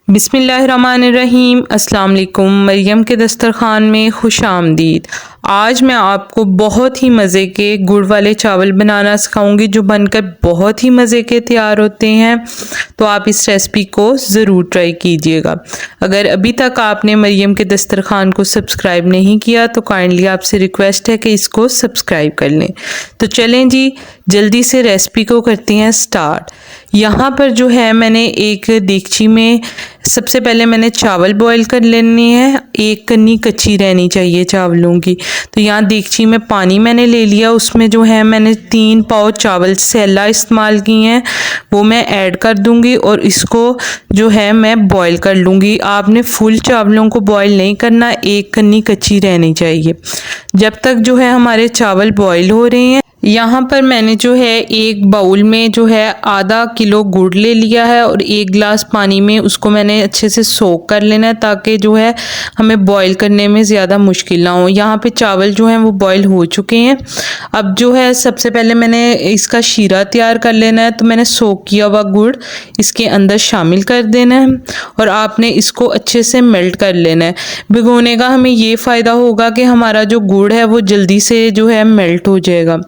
बिस्मिल्लाहिर्रहमानिर्रहीम। अस्सलाम वालेकुम। मरियम के दस्तरखान में खुश आमदीद। आज मैं आपको बहुत ही मज़े के गुड़ वाले चावल बनाना सिखाऊंगी जो बनकर बहुत ही मज़े के तैयार होते हैं। तो आप इस रेसिपी को ज़रूर ट्राई कीजिएगा। अगर अभी तक आपने मरियम के दस्तरखान को सब्सक्राइब नहीं किया तो काइंडली आपसे रिक्वेस्ट है कि इसको सब्सक्राइब कर लें। तो चलें जी, जल्दी से रेसिपी को करते हैं स्टार्ट। यहाँ पर जो है मैंने एक देगची में सबसे पहले मैंने चावल बॉईल कर लेने हैं। एक कन्नी कच्ची रहनी चाहिए चावलों की। तो यहाँ देगची में पानी मैंने ले लिया, उसमें जो है मैंने 3 पाव चावल सेला इस्तेमाल किए हैं, वो मैं ऐड कर दूंगी और इसको जो है मैं बॉईल कर लूँगी। आपने फुल चावलों को बॉईल नहीं करना, एक कन्नी कच्ची रहनी चाहिए। जब तक जो है हमारे चावल बॉईल हो रहे हैं, यहाँ पर मैंने जो है एक बाउल में जो है आधा किलो गुड़ ले लिया है और 1 गिलास पानी में उसको मैंने अच्छे से सोक कर लेना है ताकि जो है हमें बॉईल करने में ज़्यादा मुश्किल ना हो। यहाँ पे चावल जो हैं वो बॉईल हो चुके हैं। अब जो है सबसे पहले मैंने इसका शीरा तैयार कर लेना है। तो मैंने सोक किया हुआ गुड़ इसके अंदर शामिल कर देना है और आपने इसको अच्छे से मेल्ट कर लेना है। भिगोने का हमें ये फ़ायदा होगा कि हमारा जो गुड़ है वो जल्दी से जो है मेल्ट हो जाएगा।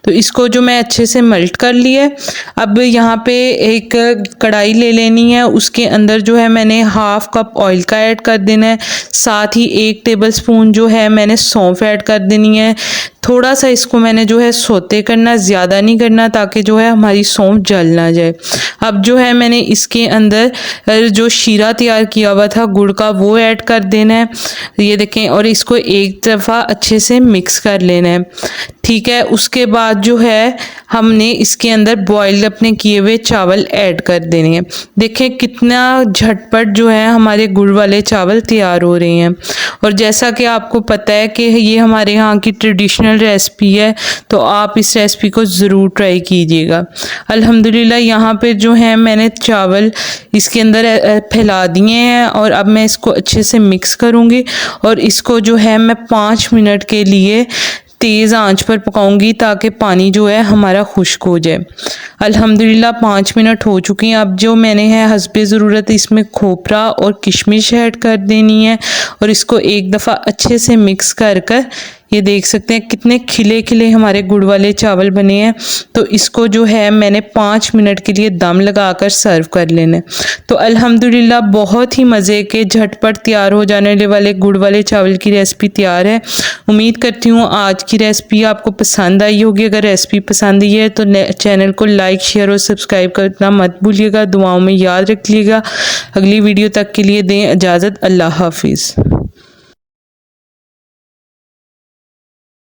तो इसको जो मैं अच्छे से मेल्ट कर लिया। अब यहाँ पे एक कढ़ाई ले लेनी है, उसके अंदर जो है मैंने 1/2 कप ऑयल का ऐड कर देना है। साथ ही 1 टेबलस्पून जो है मैंने सौंफ ऐड कर देनी है। थोड़ा सा इसको मैंने जो है सोते करना, ज़्यादा नहीं करना ताकि जो है हमारी सौंफ जल ना जाए। अब जो है मैंने इसके अंदर जो शीरा तैयार किया हुआ था गुड़ का वो ऐड कर देना है, ये देखें, और इसको एक दफ़ा अच्छे से मिक्स कर लेना है। ठीक है, उसके बाद जो है हमने इसके अंदर बॉयल अपने किए हुए चावल ऐड कर देने हैं। देखें कितना झटपट जो है हमारे गुड़ वाले चावल तैयार हो रहे हैं। और जैसा कि आपको पता है कि ये हमारे यहाँ की ट्रेडिशनल रेसिपी है, तो आप इस रेसिपी को ज़रूर ट्राई कीजिएगा। अल्हम्दुलिल्लाह यहाँ पे जो है मैंने चावल इसके अंदर फैला दिए हैं और अब मैं इसको अच्छे से मिक्स करूँगी और इसको जो है मैं 5 मिनट के लिए तेज़ आंच पर पकाऊंगी ताकि पानी जो है हमारा खुश्क हो जाए। अल्हम्दुलिल्लाह 5 मिनट हो चुकी हैं। अब जो मैंने है हस्बे ज़रूरत इसमें खोपरा और किशमिश ऐड कर देनी है और इसको एक दफ़ा अच्छे से मिक्स कर ये देख सकते हैं कितने खिले खिले हमारे गुड़ वाले चावल बने हैं। तो इसको जो है मैंने 5 मिनट के लिए दम लगाकर सर्व कर लेना है। तो अल्हम्दुलिल्लाह बहुत ही मज़े के झटपट तैयार हो जाने वाले गुड़ वाले चावल की रेसिपी तैयार है। उम्मीद करती हूँ आज की रेसिपी आपको पसंद आई होगी। अगर रेसिपी पसंद आई है तो चैनल को लाइक, शेयर और सब्सक्राइब करना मत भूलिएगा। दुआओं में याद रखिएगा। अगली वीडियो तक के लिए दें इजाज़त। अल्लाह हाफिज़।